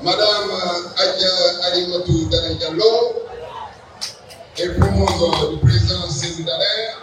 Madame Adja Alimatou Dale Diallo, épouse du président Sédou Dallaire,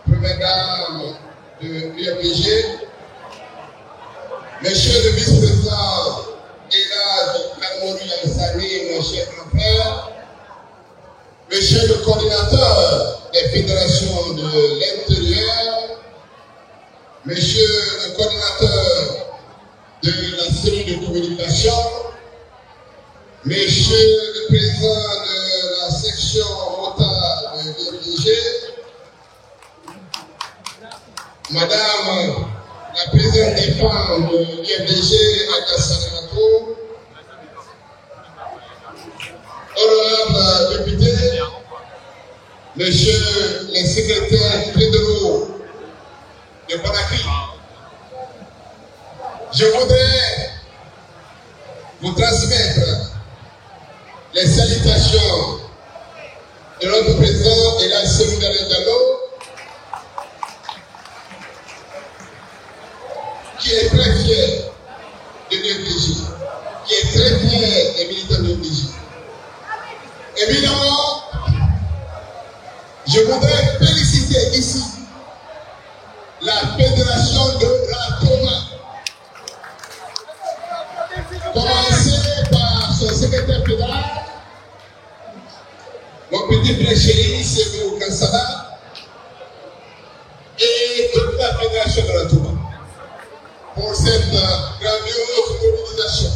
première dame de l'UFDG, monsieur le vice-président Elad Kalmouri Ansani, mon cher grand frère, monsieur le coordinateur des fédérations de l'intérieur, monsieur le coordinateur de la cellule de communication, monsieur le président de la section mentale de l'UFDG, madame la présidente des femmes de l'UFDG, Adja Salamatou, honorable député, monsieur les secrétaires fédéraux de Conakry, je voudrais vous transmettre les salutations de notre président Elad Sédou Dallaire Diallo, qui est très fier de l'UFDG, qui est très fier des militants de l'UFDG. Évidemment, je voudrais féliciter ici la fédération de Ratoma, commencer par son secrétaire fédéral, mon petit frère chéri, Sédou Kansala, et toute la fédération de Ratoma pour cette grandiose mobilisation.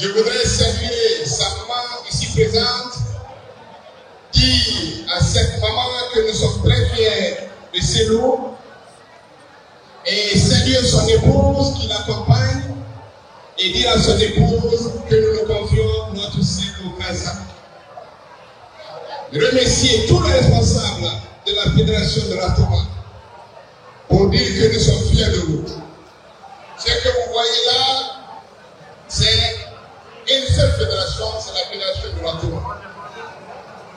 Je voudrais saluer sa maman ici présente, dire à cette maman que nous sommes très fiers de Sédou et saluer son épouse qui l'accompagne et dire à son épouse que nous nous confions notre Sédou Kansala. Remercier tous les responsables de la fédération de Ratoma pour dire que nous sommes fiers de vous. Ce que vous voyez là, c'est une seule fédération, c'est la fédération de Ratoma.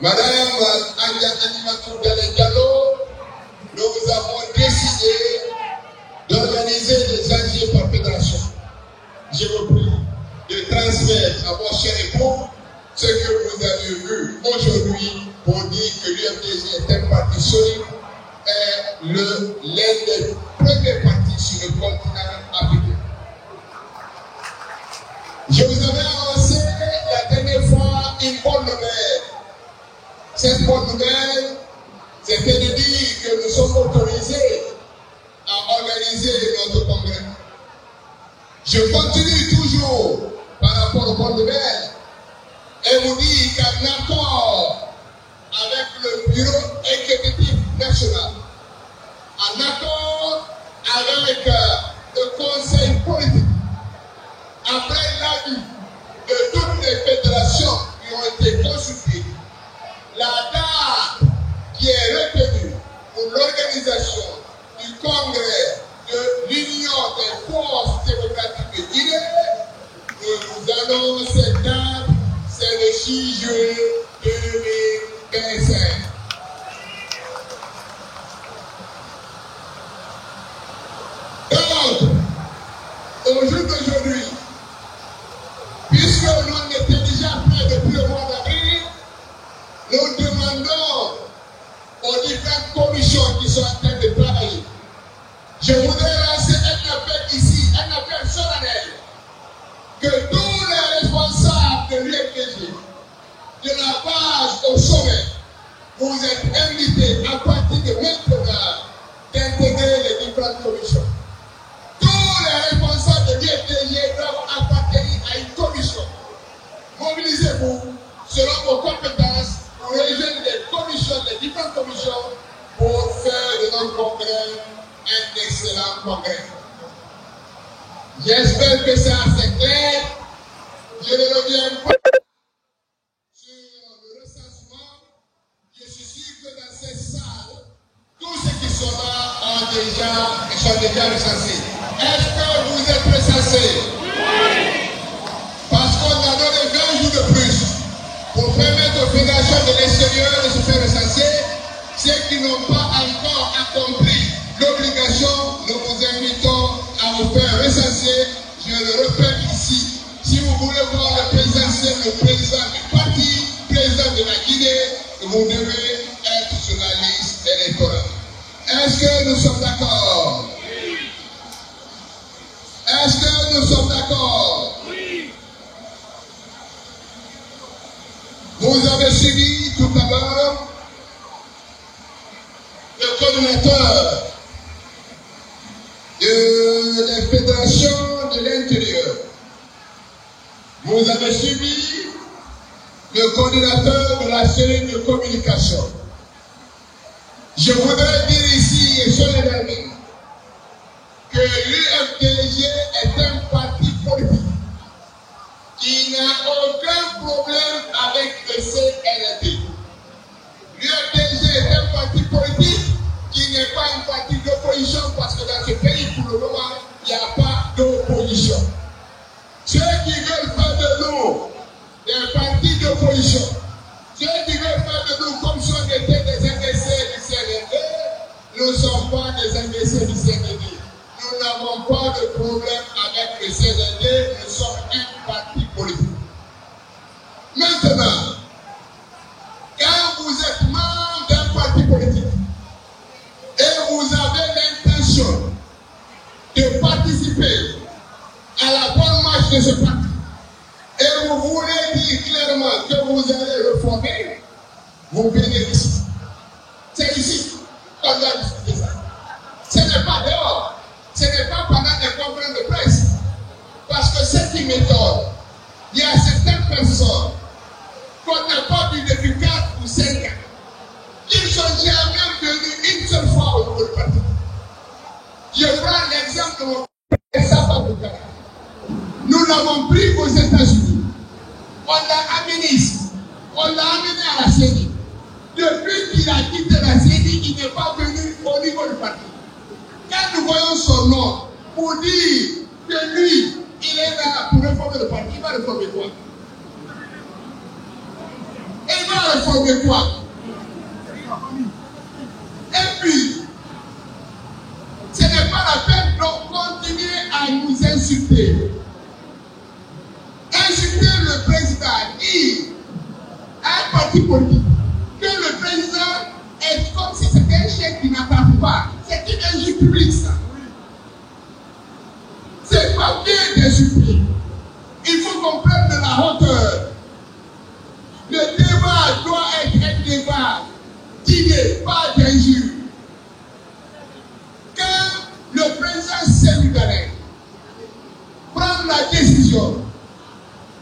Madame Adja Alimatou Dale Diallo, nous avons décidé d'organiser des AG par fédération. Je vous prie de transmettre à vos chers époux ce que vous avez vu aujourd'hui pour dire que l'UFDG est un parti solide et l'un des premiers partis sur le continent africain. Je vous avais annoncé la dernière fois une bonne nouvelle. Cette bonne nouvelle, c'était de dire que nous sommes autorisés à organiser notre congrès. Je continue toujours par rapport aux bonnes nouvelles et vous dire qu'en accord avec le bureau exécutif national, en accord avec le conseil politique, après l'avis de toutes les fédérations qui ont été consultées, la date qui est retenue pour l'organisation du congrès de l'Union des forces démocratiques de Guinée, nous vous annonçons cette date, c'est le 6 juillet 2025. Donc, au jour d'aujourd'hui, puisque l'on était déjà prêt depuis le mois d'avril, nous demandons aux différentes commissions qui sont en train de travailler. Je voudrais lancer un appel ici, un appel solennel, que tous les responsables de l'UFDG, de la base au sommet, vous êtes invités à partir de maintenant d'intégrer les différentes commissions. Tous les responsables de l'UFDG doivent appartenir à une vos compétences pour rejoindre les commissions, les différentes commissions, pour faire de notre congrès un excellent congrès. J'espère que c'est assez clair. Je ne reviens pas sur le recensement. Je suis sûr que dans cette salle, tous ceux qui sont là sont déjà recensés. Est-ce que vous êtes recensés? Oui. Parce qu'on a donné 20 jours de plus pour permettre aux fédérations de l'extérieur de se faire recenser. Ceux qui n'ont pas encore accompli l'obligation, nous vous invitons à vous faire recenser. Je le répète ici. Si vous voulez voir le président du parti, président de la Guinée, vous devez être sur la liste électorale. Est-ce que nous sommes d'accord? Oui. Est-ce que nous sommes d'accord? Oui. Vous avez suivi tout à l'heure le coordonnateur de la Fédération de l'Intérieur. Vous avez suivi le coordinateur de la cellule de communication. Je voudrais dire ici et solennellement que l'UFDG est un parti politique qui n'a aucun problème avec le CNRD. L'UFDG est un parti politique qui n'est pas un parti d'opposition parce que dans ce pays, pour le moment, il n'y a pas d'opposition. Ceux qui veulent faire de nous des partis d'opposition, ceux qui veulent faire de nous comme si on était des imbéciles du CNRD, nous ne sommes pas des imbéciles du CNRD. Nous n'avons pas de problème avec le CNRD, nous sommes un parti politique. Maintenant, quand vous êtes membre d'un parti politique et vous avez l'intention de participer à la bonne marche de ce parti, et vous voulez dire clairement que vous allez reformer, vous venez ici. C'est ici qu'on doit discuter ça. Ce n'est pas dehors, ce n'est pas pendant des conférences de presse. Parce que cette méthode, il y a certaines personnes qu'on n'a pas vu depuis 4 ou 5 ans, qui ne sont jamais venus une seule fois au niveau du parti. Je prends l'exemple de mon père. Nous l'avons pris aux États-Unis. On l'a amené ici. On l'a amené à la CENI. Depuis qu'il a quitté la CENI, il n'est pas venu au niveau du parti. Quand nous voyons son nom, pour dire que lui, il est là pour réformer le parti, il va réformer quoi? Il va réformer quoi? Et puis, ce n'est pas la peine de continuer à nous insulter. Insulter le président, dire à un parti politique que le président est comme si c'était un chef qui n'attend pas. C'est une injure publique, ça. C'est pas bien d'insulter. Il faut qu'on prenne de la hauteur. Le débat doit être un débat d'idées, pas d'injures. Quand le président sénégalais prend la décision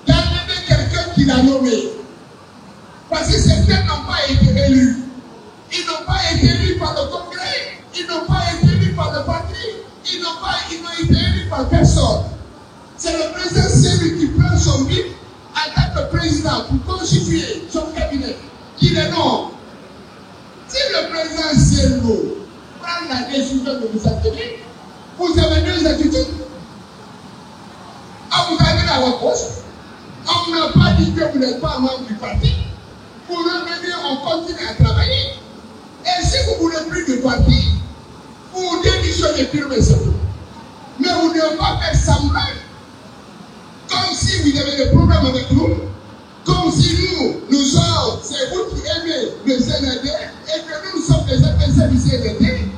d'amener quelqu'un qu'il a nommé, parce que certains n'ont pas été élus. Ils n'ont pas été élus par le Congrès, ils n'ont pas été élus par le parti, ils n'ont été élus par personne. C'est le président Sélu qui prend son bip en tant que président pour constituer son cabinet. Il est non. Si le président Sélu prend la décision de vous accueillir, vous avez deux attitudes. Vous avez la réponse. On n'a pas dit que vous n'êtes pas membre du parti. Pour revenir, on continue à travailler. Et si vous ne voulez plus de parti, vous démissionnez purement et simplement. Mais vous ne devez pas faire semblant. Comme si vous avez des problèmes avec nous. Comme si nous sommes, c'est vous qui aimez le CNRD et que nous sommes des adversaires du CNRD.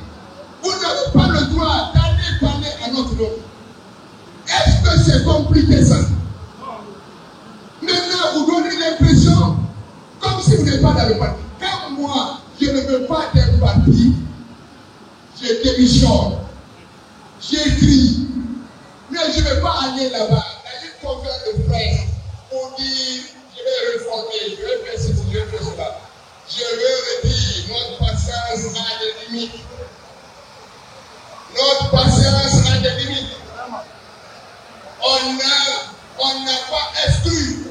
Vous n'avez pas le droit d'aller parler à notre nom. Est-ce que c'est compliqué ça? Maintenant, vous donnez l'impression comme si vous n'êtes pas dans le parti. Quand moi, je ne veux pas d'un parti, je démissionne, j'écris, mais je ne vais pas aller là-bas, dans une conférence de presse, pour dire, je vais réformer, je vais faire Notre patience a des limites. On n'a pas exclu.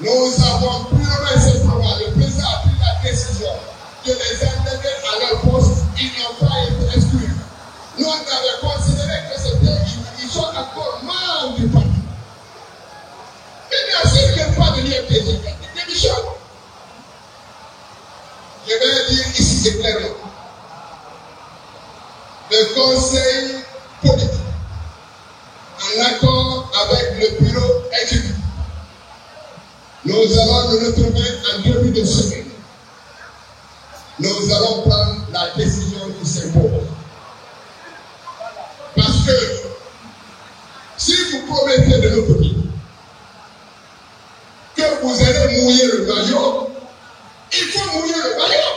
Nous avons pris ce moment. Le président a pris la décision de les enlever à leur poste. Ils n'ont pas été exclus. Nous, on avait considéré que ils sont encore membres du parti. Mais bien sûr qu'il n'y a pas de l'IFDG, ils démissionnent. Je vais dire ici et clairement. Le conseil politique, en accord avec le bureau exécutif, nous allons nous retrouver en début de semaine. Nous allons prendre la décision qui s'impose. Parce que si vous promettez de notre côté que vous allez mouiller le maillot, il faut mouiller le maillot.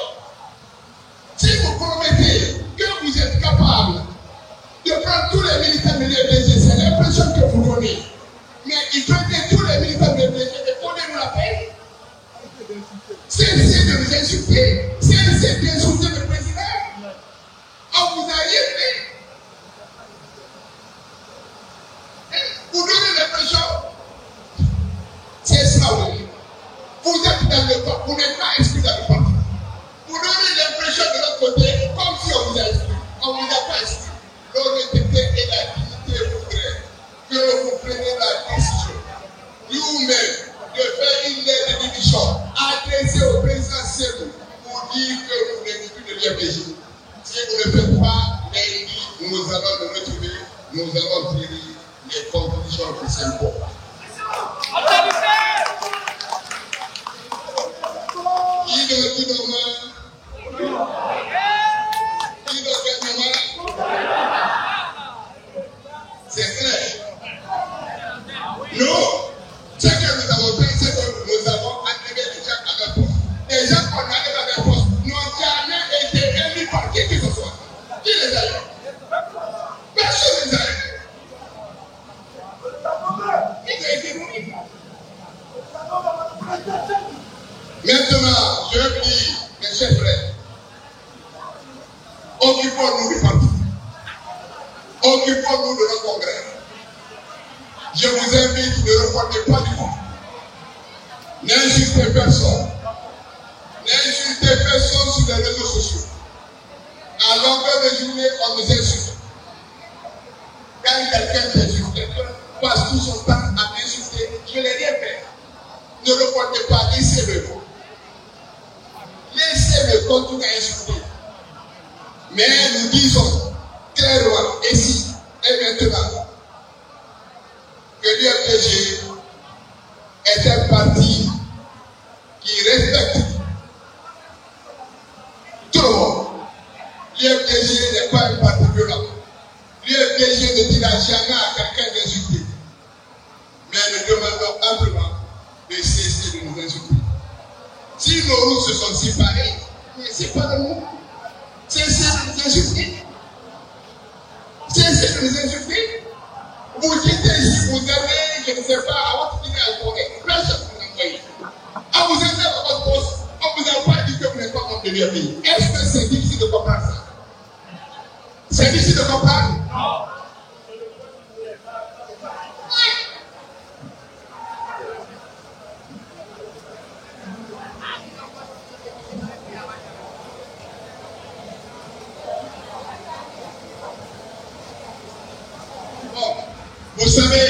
Si vous promettez que vous êtes capable de prendre tous les militaires de l'IFDG, c'est l'impression que vous donnez. Mais il faut que tous les militaires de l'IFDG et donnez-nous la paix. Cessez de nous insulter. Cessez d'insulter le président. On vous a rien fait. Vous donnez l'impression. C'est ça, oui. Vous êtes dans le corps. Vous n'êtes pas exclu dans le corps. Vous donnez l'impression de l'autre côté comme si on vous a exclu. On ne vous a pas exclu. L'honnêteté et la dignité voudraient que vous preniez la décision nous-mêmes de faire une lettre de démission adressée au président Sebou pour dire que vous n'êtes plus de l'IFDG. Si vous ne faites pas, lundi, nous allons nous retrouver, nous allons tirer les conclusions qui s'imposent. C'est clair. Nous, ce que nous avons fait, c'est que nous avons enlevé les gens à leur poste. Les gens qu'on enlève à leur poste n'ont jamais été élus par qui que ce soit. Qui les a eu? Personne ne les a eu. Ils ont été nourris. Maintenant, je veux dire, mes chers frères, occupons-nous du parti. Occupons-nous de notre congrès. Je vous invite, ne reportez pas du tout. N'insultez personne. N'insultez personne sur les réseaux sociaux. À longueur de journée, on nous insulte. Quand quelqu'un t'insulte, quelqu'un passe tout son temps à m'insulter, je n'ai rien fait. Ne reportez pas, laissez-le. Laissez-le continuer à insulter. Mais nous disons clairement ici et maintenant que l'IFDG est un parti qui respecte tout le monde. L'IFDG n'est pas un parti violent. L'IFDG ne dira jamais à quelqu'un d'insulter. Mais nous demandons amplement de cesser de nous insulter. Si nos routes se sont séparées, séparez-nous. Cessez de nous insulter. Cessez de nous insulter. Vous dites ici, vous avez, je ne sais pas, à votre idée à Corée. Personne ne vous envoie. À vous aider à votre poste, on ne vous a pas dit que vous n'êtes pas membre de l'IFDG. Est-ce que c'est difficile de comprendre ça? C'est difficile de comprendre? Non. Vous savez,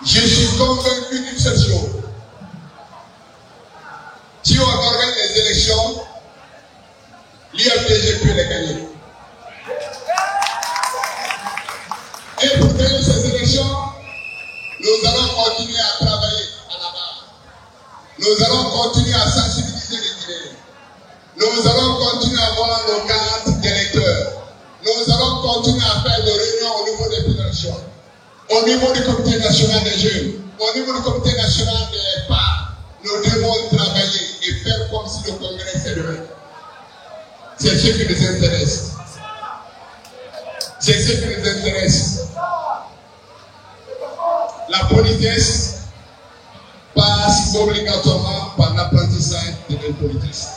je suis convaincu d'une seule chose. Si on organise les élections, l'IFDG peut les gagner. Et pour gagner ces élections, nous allons continuer à travailler à la base. Nous allons continuer à sensibiliser les Guinéens. Nous allons continuer à avoir nos cartes d'électeurs. Nous allons continuer à faire des réunions au niveau des fédérations, au niveau du comité national des jeunes, au niveau du comité national des parts. Nous devons travailler et faire comme si le congrès c'est demain. C'est ce qui nous intéresse. C'est ce qui nous intéresse. La politesse, passe obligatoirement par l'apprentissage de l'impolitesse.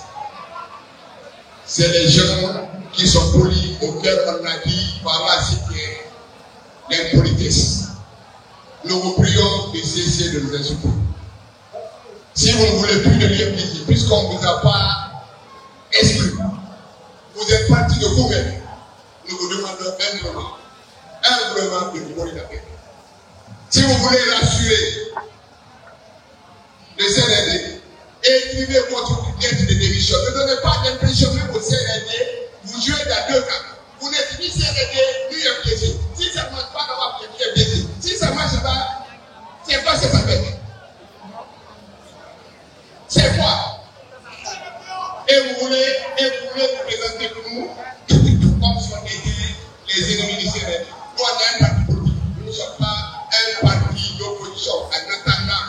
C'est les gens qui sont polis auxquels on a dit voilà ce qu'est l'impolitesse. Nous vous prions de cesser de nous insulter. Si vous ne voulez plus de l'impolitesse, puisqu'on ne vous a pas exclu, vous êtes parti de vous-même, nous vous demandons humblement de nous mourir avec. Si vous voulez rassurer le CNRD, écrivez votre lettre de démission. Ne donnez pas d'impression même au CNRD, vous jouez dans deux camps. Vous n'êtes ni CNRD, ni FDC. Si ça ne marche pas, on va faire FDC. Si ça ne marche pas, c'est quoi cette affaire? C'est quoi? Et vous voulez vous présenter pour nous comme si on était les ennemis du CNRD. Nous, on est un parti politique. Nous ne sommes pas un parti d'opposition. En attendant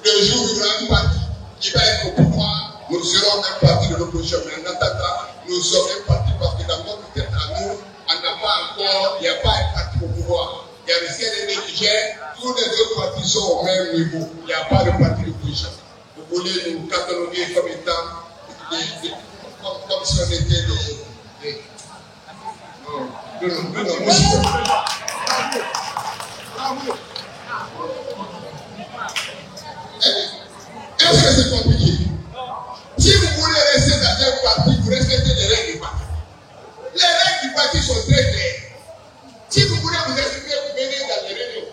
le jour où il y aura un parti qui va être au pouvoir, nous serons un parti de l'opposition. Mais en attendant, nous sommes un parti parce que dans notre tête à nous, on n'a pas encore, il n'y a pas un parti au pouvoir. Il y a le CNRD qui gère, tous les autres partis sont au même niveau. Il n'y a pas de parti d'opposition. Vous voulez nous cataloguer comme étant comme si on était des Est-ce que c'est compliqué? Si vous voulez rester dans un parti, vous respectez les règles du parti. Les règles du parti sont très claires. Si vous voulez vous exprimer, vous venez dans les réunions.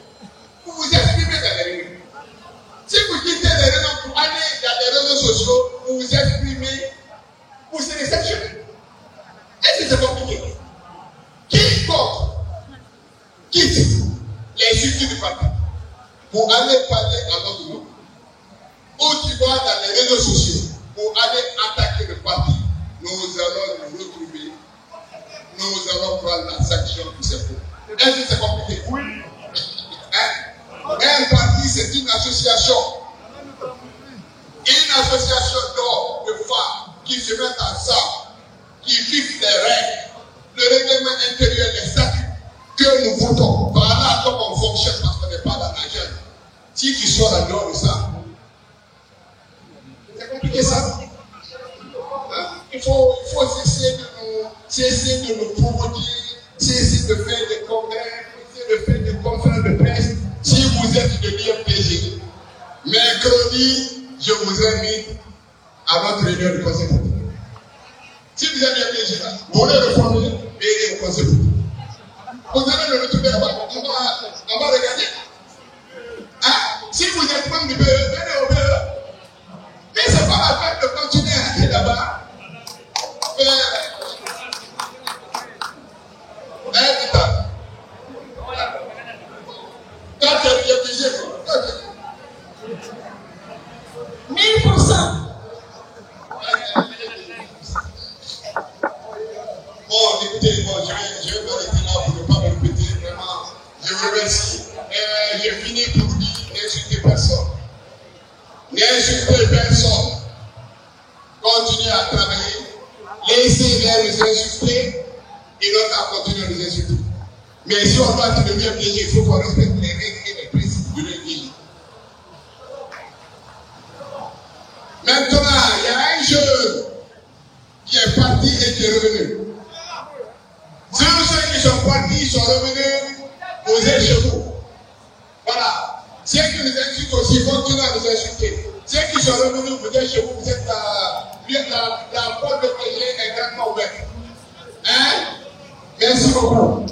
Vous vous exprimez dans les réunions. Si vous quittez les réunions pour aller dans les réseaux sociaux, vous vous exprimez pour se réceptionner. Est-ce que c'est compliqué? Quiconque quitte les structures du parti pour aller parler à notre nom, ou tu vas dans les réseaux sociaux pour aller attaquer le parti, nous allons nous retrouver, nous allons prendre la sanction pour ces fautes. Est-ce que c'est compliqué? Oui. Un parti, c'est une association. Une association d'hommes, de femmes qui se mettent ensemble, qui fixent les règles, le règlement intérieur, les statuts que nous votons. Voilà comment on fonctionne parce qu'on n'est pas dans la jeune. Si tu sors en dehors de ça, c'est compliqué ça. Hein? Il faut cesser de nous provoquer, cesser de faire des congrès, cesser de faire des conférences de presse. Si vous êtes de l'IMPG, mercredi, je vous invite à notre réunion du conseil politique. Si vous êtes l'IMPG là, vous voulez reformer, venez au conseil politique. Vous allez le retrouver là-bas, on va regarder. Hein? Si vous êtes membre du BE, venez au BE. Mais ce n'est pas la peine de continuer à aller là-bas. Quand tu es obligé, 1000%. Bon, écoutez, je vais m'arrêter là pour ne pas me répéter. Vraiment, je vous remercie. J'ai fini pour vous dire n'insultez personne. N'insultez personne. Continuez à travailler. Laissez-les nous insulter et l'autre à continuer à nous insulter. Mais si on doit devenir obligé, il faut qu'on respecte les règles et les principes de l'église. Maintenant, il y a un jeune qui est parti et qui est revenu. Ceux qui sont partis sont revenus poser chez vous. Voilà. Ceux qui nous insultent aussi, continuent à nous insulter. Ceux qui sont revenus poser chez vous, vous êtes la porte de projet est grandement ouverte. Hein? Merci beaucoup.